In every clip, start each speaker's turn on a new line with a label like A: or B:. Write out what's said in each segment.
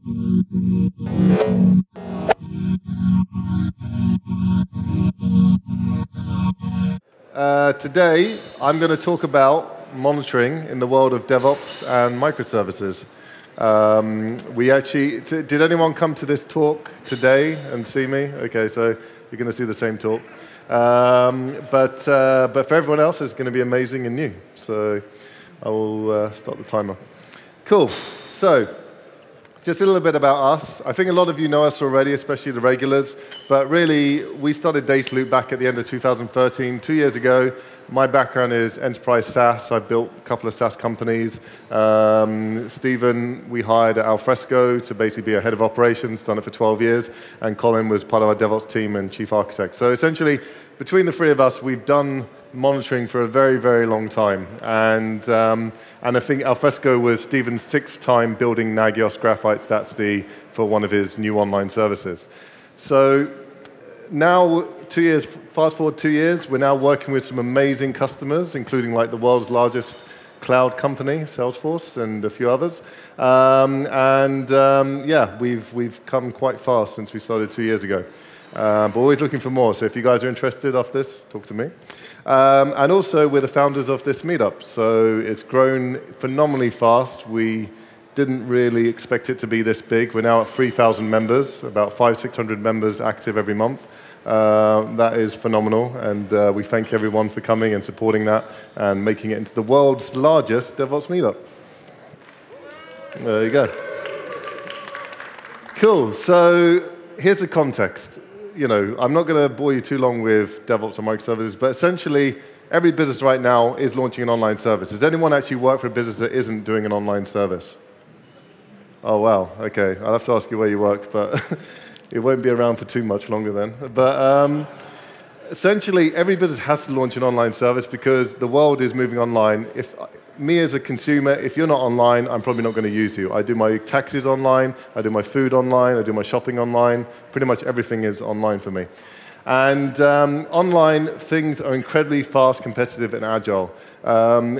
A: Today, I'm going to talk about monitoring in the world of DevOps and microservices. Did anyone come to this talk today and see me? Okay, so you're going to see the same talk. But for everyone else, it's going to be amazing and new. So I will start the timer. Cool. So just a little bit about us. I think a lot of you know us already, especially the regulars. But really, we started Dataloop back at the end of 2013, 2 years ago. My background is enterprise SaaS. I built a couple of SaaS companies. Stephen, we hired at Alfresco to basically be a head of operations, done it for 12 years. And Colin was part of our DevOps team and chief architect. So essentially, between the three of us, we've done monitoring for a very, very long time. And I think Alfresco was Stephen's 6th time building Nagios Graphite StatsD for one of his new online services. So now, 2 years, fast forward 2 years, we're now working with some amazing customers, including like the world's largest cloud company, Salesforce, and a few others. Yeah, we've come quite far since we started 2 years ago. But always looking for more. So if you guys are interested after this, talk to me. And also, we're the founders of this meetup. So it's grown phenomenally fast. We didn't really expect it to be this big. We're now at 3,000 members, about 500-600 members active every month. That is phenomenal, and we thank everyone for coming and supporting that and making it into the world's largest DevOps meetup. There you go. Cool. So here's the context. You know, I'm not going to bore you too long with DevOps and microservices, but essentially, every business right now is launching an online service. Does anyone actually work for a business that isn't doing an online service? Oh, wow. OK. I'll have to ask you where you work, but it won't be around for too much longer then. But essentially, every business has to launch an online service because the world is moving online. If me as a consumer, if you're not online, I'm probably not going to use you. I do my taxes online, I do my food online, I do my shopping online. Pretty much everything is online for me. And online, things are incredibly fast, competitive, and agile.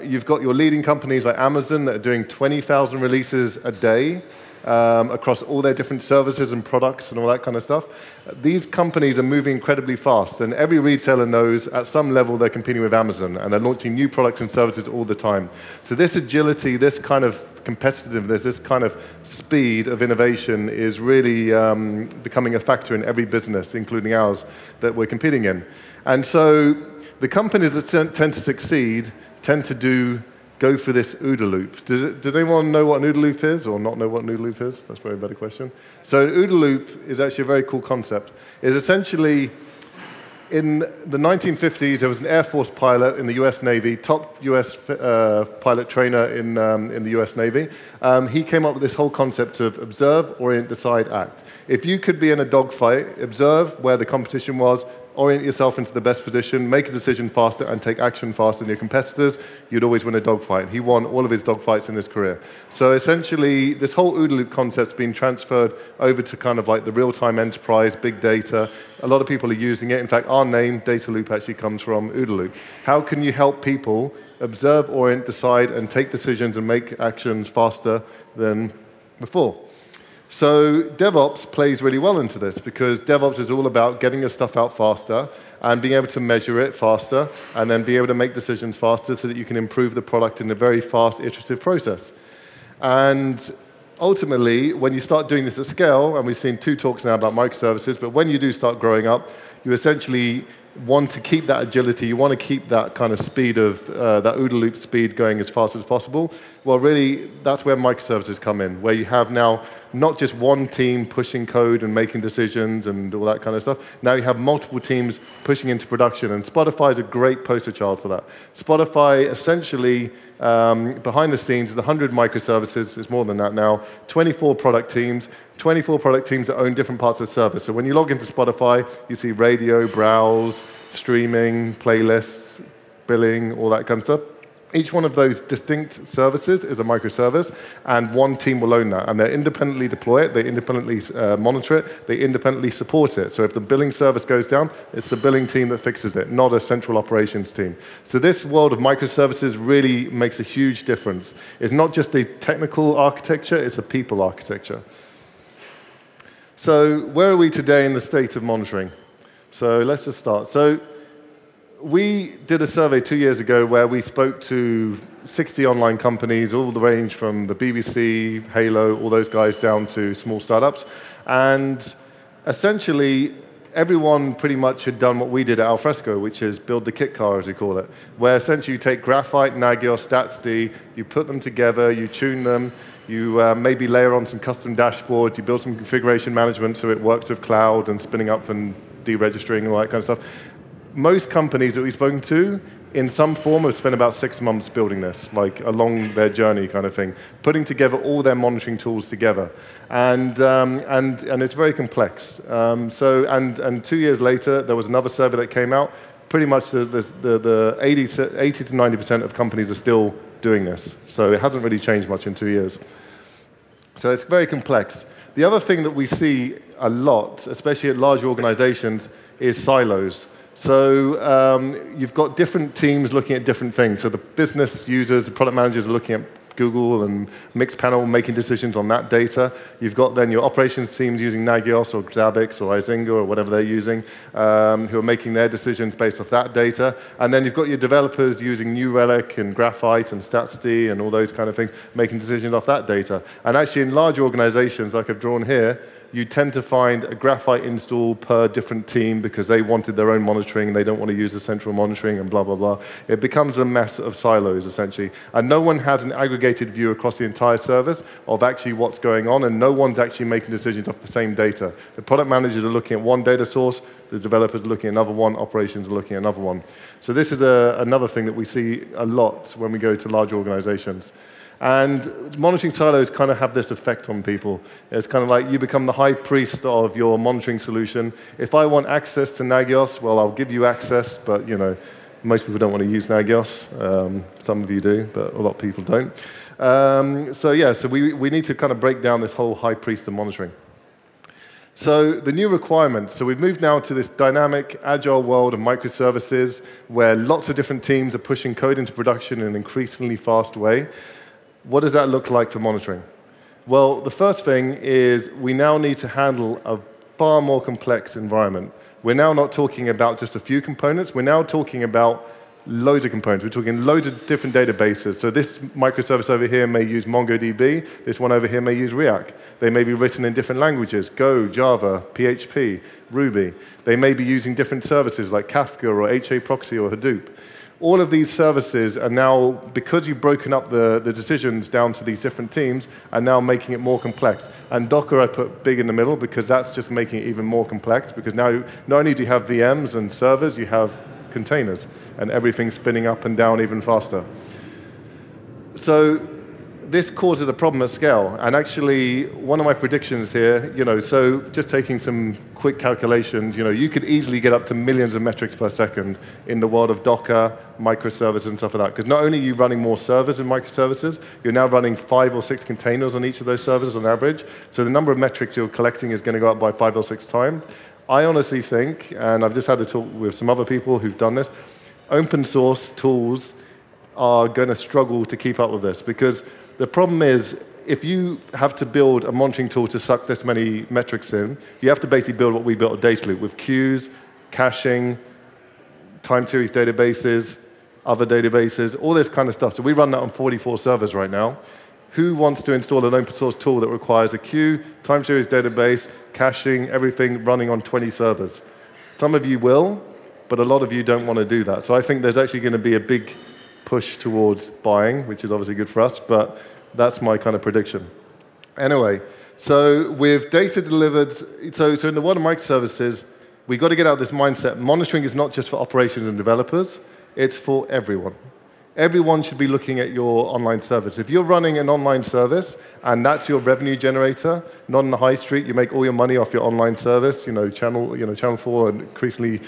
A: You've got your leading companies like Amazon that are doing 20,000 releases a day. Across all their different services and products and all that kind of stuff. These companies are moving incredibly fast, and every retailer knows at some level they're competing with Amazon, and they're launching new products and services all the time. So this agility, this kind of competitiveness, this kind of speed of innovation is really becoming a factor in every business, including ours, that we're competing in. And so the companies that tend to succeed tend to go for this OODA loop. Does anyone know what an OODA loop is, or not know what an OODA loop is? That's probably a better question. So an OODA loop is actually a very cool concept. It's essentially, in the 1950s, there was an Air Force pilot in the US Navy, top US pilot trainer in the US Navy. He came up with this whole concept of observe, orient, decide, act. If you could be in a dogfight, observe where the competition was, orient yourself into the best position, make a decision faster, and take action faster than your competitors, you'd always win a dogfight. He won all of his dogfights in his career. So essentially, this whole OODA loop concept's been transferred over to kind of like the real-time enterprise, big data. A lot of people are using it. In fact, our name, Dataloop, actually comes from OODA loop. How can you help people observe, orient, decide, and take decisions and make actions faster than before? So DevOps plays really well into this because DevOps is all about getting your stuff out faster and being able to measure it faster and then be able to make decisions faster so that you can improve the product in a very fast, iterative process. And ultimately, when you start doing this at scale, and we've seen 2 talks now about microservices, but when you do start growing up, you essentially want to keep that agility, you want to keep that kind of speed of, that OODA loop speed going as fast as possible. Well, really, that's where microservices come in, where you have now not just one team pushing code and making decisions and all that kind of stuff. Now you have multiple teams pushing into production, and Spotify is a great poster child for that. Spotify, essentially, behind the scenes, is 100 microservices, it's more than that now, 24 product teams that own different parts of the service. So when you log into Spotify, you see radio, browse, streaming, playlists, billing, all that kind of stuff. Each one of those distinct services is a microservice, and one team will own that. And they independently deploy it, they independently monitor it, they independently support it. So if the billing service goes down, it's the billing team that fixes it, not a central operations team. So this world of microservices really makes a huge difference. It's not just a technical architecture, it's a people architecture. So where are we today in the state of monitoring? So let's just start. So we did a survey 2 years ago where we spoke to 60 online companies, all the range from the BBC, Halo, all those guys, down to small startups. And essentially, everyone pretty much had done what we did at Alfresco, which is build the kit car, as we call it, where essentially you take Graphite, Nagios, StatsD, you put them together, you tune them, you maybe layer on some custom dashboards, you build some configuration management so it works with cloud and spinning up and deregistering and all that kind of stuff. Most companies that we've spoken to, in some form, have spent about 6 months building this, like along their journey kind of thing, putting together all their monitoring tools together. And it's very complex. And 2 years later, there was another survey that came out. Pretty much the 80 to 90% of companies are still doing this. So it hasn't really changed much in 2 years. So it's very complex. The other thing that we see a lot, especially at large organizations, is silos. So you've got different teams looking at different things. So the business users, the product managers are looking at Google and Mixpanel, making decisions on that data. You've got then your operations teams using Nagios or Zabbix or Izinga or whatever they're using, who are making their decisions based off that data. And then you've got your developers using New Relic and Graphite and StatsD and all those kind of things, making decisions off that data. And actually in large organizations, like I've drawn here, you tend to find a Graphite install per different team because they wanted their own monitoring, they don't want to use the central monitoring and blah, blah, blah. It becomes a mess of silos, essentially. And no one has an aggregated view across the entire service of actually what's going on, and no one's actually making decisions off the same data. The product managers are looking at one data source, the developers are looking at another one, operations are looking at another one. So this is another thing that we see a lot when we go to large organizations. And monitoring silos kind of have this effect on people. It's kind of like you become the high priest of your monitoring solution. If I want access to Nagios, well, I'll give you access, but you know, most people don't want to use Nagios. Some of you do, but a lot of people don't. So we need to kind of break down this whole high priest of monitoring. So the new requirements, so we've moved now to this dynamic, agile world of microservices where lots of different teams are pushing code into production in an increasingly fast way. What does that look like for monitoring? Well, the first thing is we now need to handle a far more complex environment. We're now not talking about just a few components. We're now talking about loads of components. We're talking loads of different databases. So this microservice over here may use MongoDB. This one over here may use React. They may be written in different languages, Go, Java, PHP, Ruby. They may be using different services like Kafka or HA Proxy or Hadoop. All of these services are now, because you've broken up the decisions down to these different teams, are now making it more complex. And Docker I put big in the middle because that's just making it even more complex, because now not only do you have VMs and servers, you have containers, and everything's spinning up and down even faster. So this causes a problem at scale. And actually, one of my predictions here, so just taking some quick calculations, you could easily get up to millions of metrics per second in the world of Docker, microservices, and stuff like that. Because not only are you running more servers in microservices, you're now running 5 or 6 containers on each of those servers on average. So the number of metrics you're collecting is going to go up by 5 or 6 times. I honestly think, and I've just had a talk with some other people who've done this, open source tools are going to struggle to keep up with this, because the problem is, if you have to build a monitoring tool to suck this many metrics in, you have to basically build what we built a data loop with queues, caching, time series databases, other databases, all this kind of stuff. So we run that on 44 servers right now. Who wants to install an open source tool that requires a queue, time series database, caching, everything running on 20 servers? Some of you will, but a lot of you don't want to do that. So I think there's actually going to be a big push towards buying, which is obviously good for us, but that's my kind of prediction. Anyway, so with data delivered, so in the world of microservices, we've got to get out of this mindset. Monitoring is not just for operations and developers, it's for everyone. Everyone should be looking at your online service. If you're running an online service and that's your revenue generator, not on the high street, you make all your money off your online service, Channel 4 and increasingly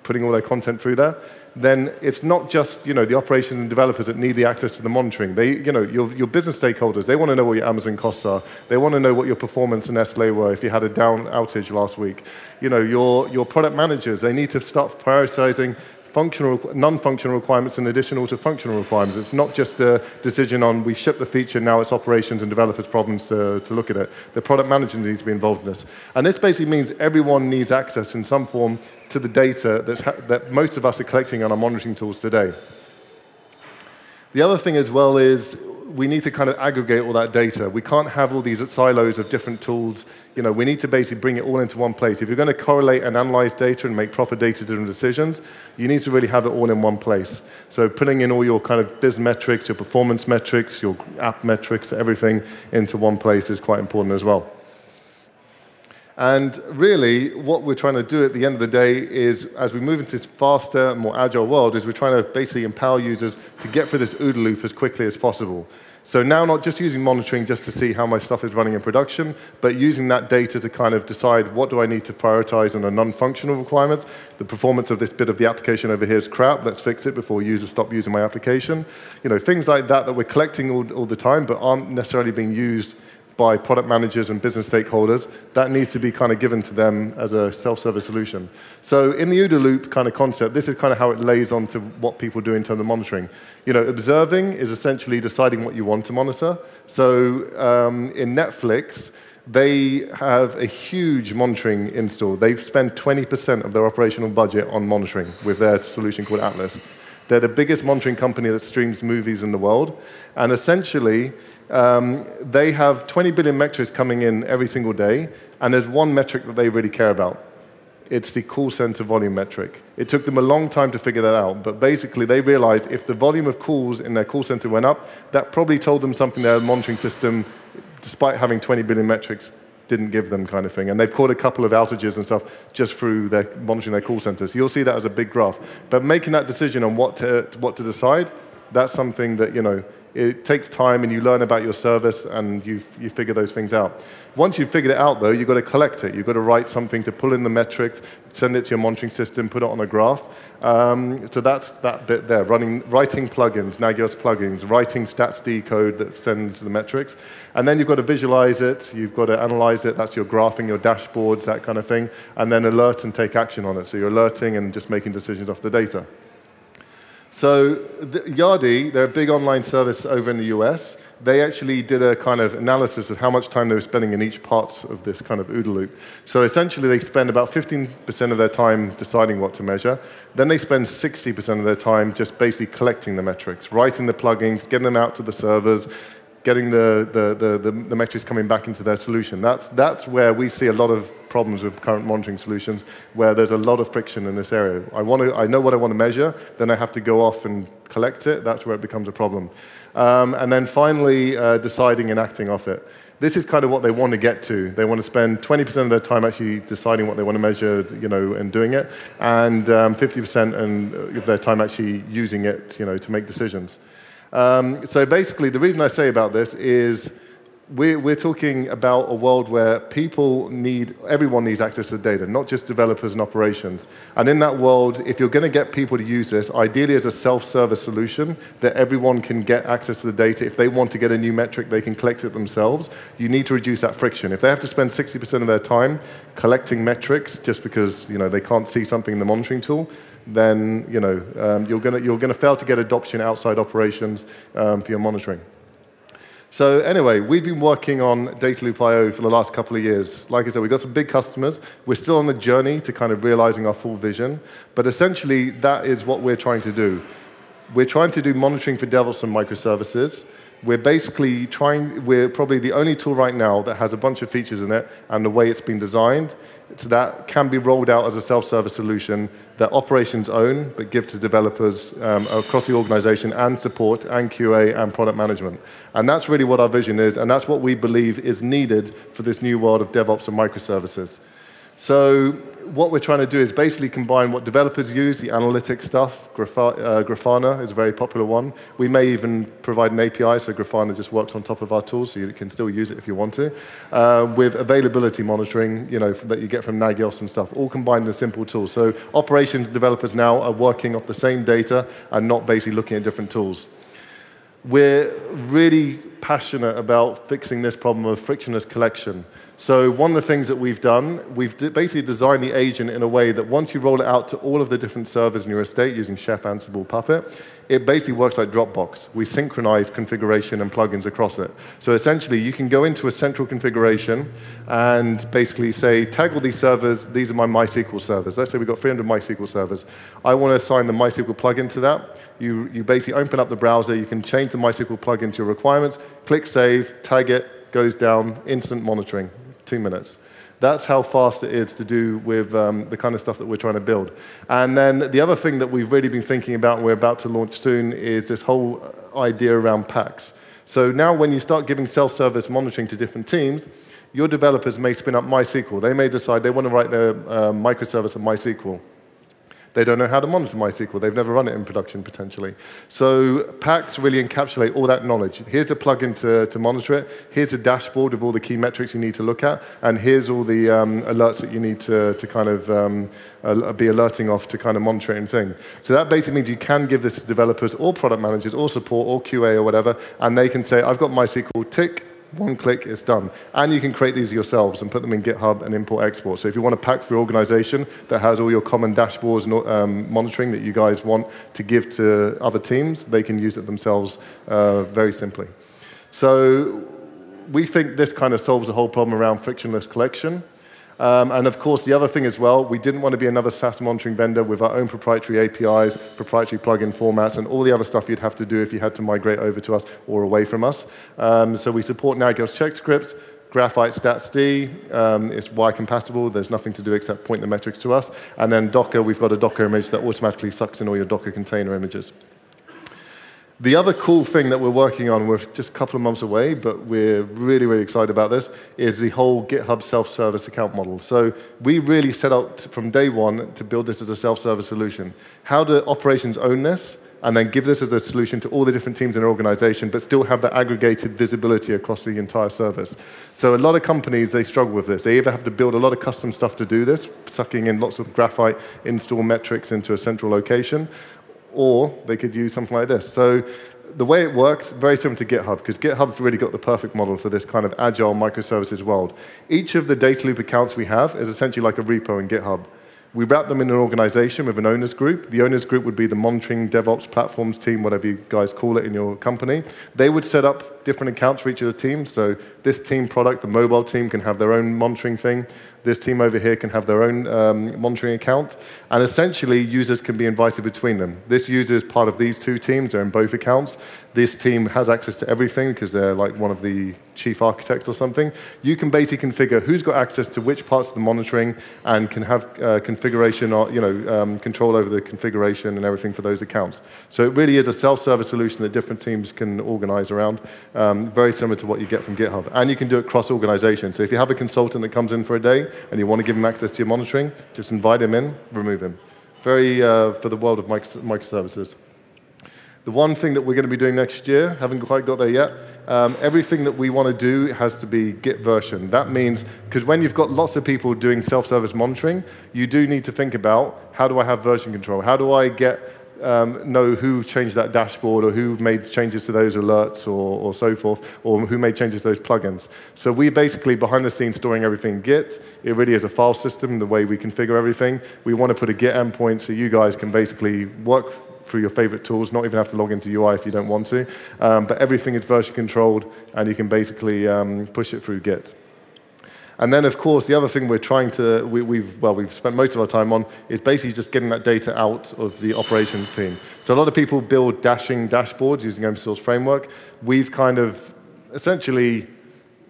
A: putting all their content through there, then it's not just the operations and developers that need the access to the monitoring. Your business stakeholders, they want to know what your Amazon costs are. They want to know what your performance and SLA were if you had a down outage last week. Your product managers, they need to start prioritizing non-functional requirements in addition to functional requirements. It's not just a decision on we ship the feature, now it's operations and developers' problems to look at it. The product manager needs to be involved in this. And this basically means everyone needs access in some form to the data that most of us are collecting on our monitoring tools today. The other thing as well is we need to kind of aggregate all that data. We can't have all these silos of different tools. You know, we need to basically bring it all into one place. If you're going to correlate and analyze data and make proper data-driven decisions, you need to really have it all in one place. So putting in all your kind of business metrics, your performance metrics, your app metrics, everything into one place is quite important as well. And really, what we're trying to do at the end of the day is, as we move into this faster, more agile world, is we're trying to basically empower users to get through this OODA loop as quickly as possible. So now not just using monitoring just to see how my stuff is running in production, but using that data to kind of decide what do I need to prioritize on the non-functional requirements. The performance of this bit of the application over here is crap. Let's fix it before users stop using my application. You know, things like that we're collecting all the time, but aren't necessarily being used by product managers and business stakeholders. That needs to be kind of given to them as a self-service solution. So in the OODA loop kind of concept, this is kind of how it lays onto what people do in terms of monitoring. You know, observing is essentially deciding what you want to monitor. So in Netflix, they have a huge monitoring install. They spend 20% of their operational budget on monitoring with their solution called Atlas. They're the biggest monitoring company that streams movies in the world. And essentially, they have 20 billion metrics coming in every single day, and there's one metric that they really care about. It's the call center volume metric. It took them a long time to figure that out, but basically they realized if the volume of calls in their call center went up, that probably told them something their monitoring system, despite having 20 billion metrics, didn't give them kind of thing. And they've caught a couple of outages and stuff just through their monitoring their call center. So you'll see that as a big graph. But making that decision on what to decide, that's something that, you know, it takes time and you learn about your service and you figure those things out. Once you've figured it out, though, you've got to collect it. You've got to write something to pull in the metrics, send it to your monitoring system, put it on a graph. So that's that bit there, writing plugins, Nagios plugins, writing stats code that sends the metrics. And then you've got to visualize it. You've got to analyze it. That's your graphing, your dashboards, that kind of thing. And then alert and take action on it. So you're alerting and just making decisions off the data. So Yardi, they're a big online service over in the US. They actually did a kind of analysis of how much time they were spending in each part of this kind of OODA loop. So essentially, they spend about 15% of their time deciding what to measure. Then they spend 60% of their time just basically collecting the metrics, writing the plugins, getting them out to the servers, getting the metrics coming back into their solution. That's where we see a lot of problems with current monitoring solutions, where there's a lot of friction in this area. I know what I want to measure, then I have to go off and collect it. That's where it becomes a problem. And then finally, deciding and acting off it. This is kind of what they want to get to. They want to spend 20% of their time actually deciding what they want to measure, you know, and doing it, and 50% of their time actually using it, you know, to make decisions. So basically, the reason I say about this is we're talking about a world where everyone needs access to data, not just developers and operations. And in that world, if you're going to get people to use this, ideally as a self-service solution, that everyone can get access to the data. If they want to get a new metric, they can collect it themselves. You need to reduce that friction. If they have to spend 60% of their time collecting metrics just because, you know, they can't see something in the monitoring tool, then, you know, you're going to fail to get adoption outside operations for your monitoring. So anyway, we've been working on Dataloop.io for the last couple of years. Like I said, we've got some big customers. We're still on the journey to kind of realizing our full vision. But essentially, that is what we're trying to do. We're trying to do monitoring for DevOps and microservices. We're probably the only tool right now that has a bunch of features in it, and the way it's been designed, so that can be rolled out as a self-service solution that operations own, but give to developers across the organization, and support, and QA, and product management. And that's really what our vision is, and that's what we believe is needed for this new world of DevOps and microservices. So what we're trying to do is basically combine what developers use, the analytics stuff. Grafana is a very popular one. We may even provide an API, so Grafana just works on top of our tools, so you can still use it if you want to, with availability monitoring, you know, that you get from Nagios and stuff, all combined in a simple tool. So operations developers now are working off the same data and not basically looking at different tools. We're really passionate about fixing this problem of frictionless collection. So one of the things that we've done, we've basically designed the agent in a way that once you roll it out to all of the different servers in your estate using Chef, Ansible, Puppet, it basically works like Dropbox. We synchronize configuration and plugins across it. So essentially, you can go into a central configuration and basically say, tag all these servers, these are my MySQL servers. Let's say we've got 300 MySQL servers. I want to assign the MySQL plugin to that. You basically open up the browser, you can change the MySQL plugin to your requirements, click Save, tag it, goes down, instant monitoring, 2 minutes. That's how fast it is to do with the kind of stuff that we're trying to build. And then the other thing that we've really been thinking about and we're about to launch soon is this whole idea around packs. So now when you start giving self-service monitoring to different teams, your developers may spin up MySQL. They may decide they want to write their microservice of MySQL. They don't know how to monitor MySQL. They've never run it in production, potentially. So packs really encapsulate all that knowledge. Here's a plugin to monitor it. Here's a dashboard of all the key metrics you need to look at. And here's all the alerts that you need to kind of be alerting off to kind of monitor it and thing. So that basically means you can give this to developers or product managers or support or QA or whatever, and they can say, I've got MySQL, tick, one click, it's done. And you can create these yourselves and put them in GitHub and import-export. So if you want a pack for your organization that has all your common dashboards and monitoring that you guys want to give to other teams, they can use it themselves very simply. So we think this kind of solves the whole problem around frictionless collection. And of course, the other thing as well, we didn't want to be another SaaS monitoring vendor with our own proprietary APIs, proprietary plugin formats, and all the other stuff you'd have to do if you had to migrate over to us or away from us. So we support Nagios check scripts, Graphite StatsD, it's Y compatible, there's nothing to do except point the metrics to us. And then Docker, we've got a Docker image that automatically sucks in all your Docker container images. The other cool thing that we're working on, we're just a couple of months away, but we're really, really excited about this, is the whole GitHub self-service account model. So we really set out from day one to build this as a self-service solution. How do operations own this, and then give this as a solution to all the different teams in an organization, but still have that aggregated visibility across the entire service. So a lot of companies, they struggle with this. They either have to build a lot of custom stuff to do this, sucking in lots of Graphite install metrics into a central location, or they could use something like this. So the way it works, very similar to GitHub, because GitHub's really got the perfect model for this kind of agile microservices world. Each of the data loop accounts we have is essentially like a repo in GitHub. We wrap them in an organization with an owners group. The owners group would be the monitoring DevOps platforms team, whatever you guys call it in your company. They would set up different accounts for each of the teams. So this team product, the mobile team, can have their own monitoring thing. This team over here can have their own monitoring account. And essentially, users can be invited between them. This user is part of these two teams. They're in both accounts. This team has access to everything because they're like one of the chief architects or something. You can basically configure who's got access to which parts of the monitoring and can have configuration or control over the configuration and everything for those accounts. So it really is a self-service solution that different teams can organize around, very similar to what you get from GitHub. And you can do it cross-organization. So if you have a consultant that comes in for a day and you want to give him access to your monitoring, just invite him in, remove him. Very for the world of microservices. The one thing that we're going to be doing next year, haven't quite got there yet, everything that we want to do has to be Git version. That means, because when you've got lots of people doing self-service monitoring, you do need to think about, how do I have version control? How do I know who changed that dashboard or who made changes to those alerts or so forth, or who made changes to those plugins. So we basically, behind the scenes, storing everything in Git. It really is a file system, the way we configure everything. We want to put a Git endpoint so you guys can basically work through your favorite tools, not even have to log into UI if you don't want to. But everything is version controlled, and you can basically push it through Git. And then, of course, the other thing we're trying to, we've spent most of our time on is basically just getting that data out of the operations team. So a lot of people build dashing dashboards using open source framework. We've kind of essentially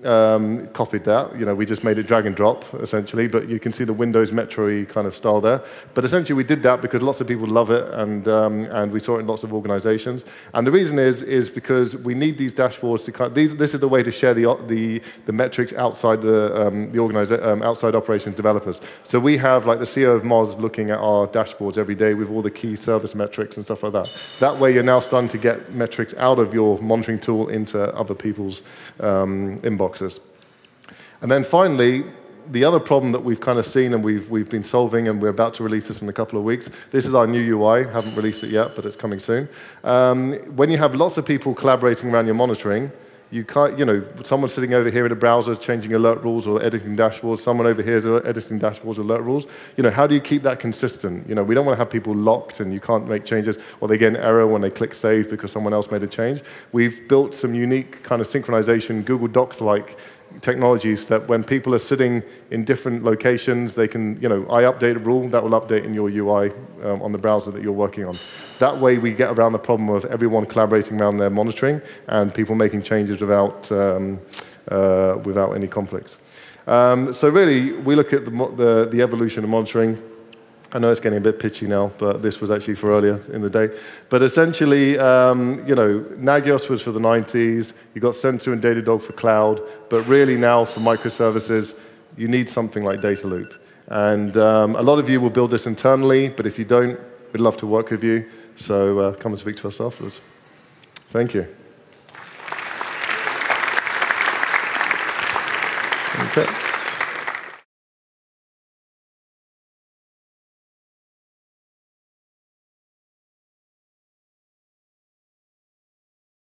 A: copied that. We just made it drag and drop, essentially, but you can see the Windows Metro-y kind of style there. But essentially, we did that because lots of people love it, and we saw it in lots of organizations. And the reason is because we need these dashboards to this is the way to share the metrics outside outside operations developers. So we have like the CEO of Moz looking at our dashboards every day with all the key service metrics and stuff like that. That way, you're now starting to get metrics out of your monitoring tool into other people's inbox. And then finally, the other problem that we've kind of seen and we've been solving, and we're about to release this in a couple of weeks, this is our new UI. Haven't released it yet, but it's coming soon. When you have lots of people collaborating around your monitoring, You can't, someone sitting over here in a browser changing alert rules or editing dashboards, someone over here is editing dashboards, alert rules. How do you keep that consistent? We don't want to have people locked and you can't make changes, or they get an error when they click save because someone else made a change. We've built some unique kind of synchronization, Google Docs-like technologies that when people are sitting in different locations, they can, I update a rule, that will update in your UI on the browser that you're working on. That way we get around the problem of everyone collaborating around their monitoring and people making changes without any conflicts. So really, we look at the evolution of monitoring. I know it's getting a bit pitchy now, but this was actually for earlier in the day. But essentially, Nagios was for the 90s. You got Sensu and Datadog for cloud. But really now for microservices, you need something like Data Loop. And a lot of you will build this internally, but if you don't, we'd love to work with you. So come and speak to us afterwards. Thank you. Okay.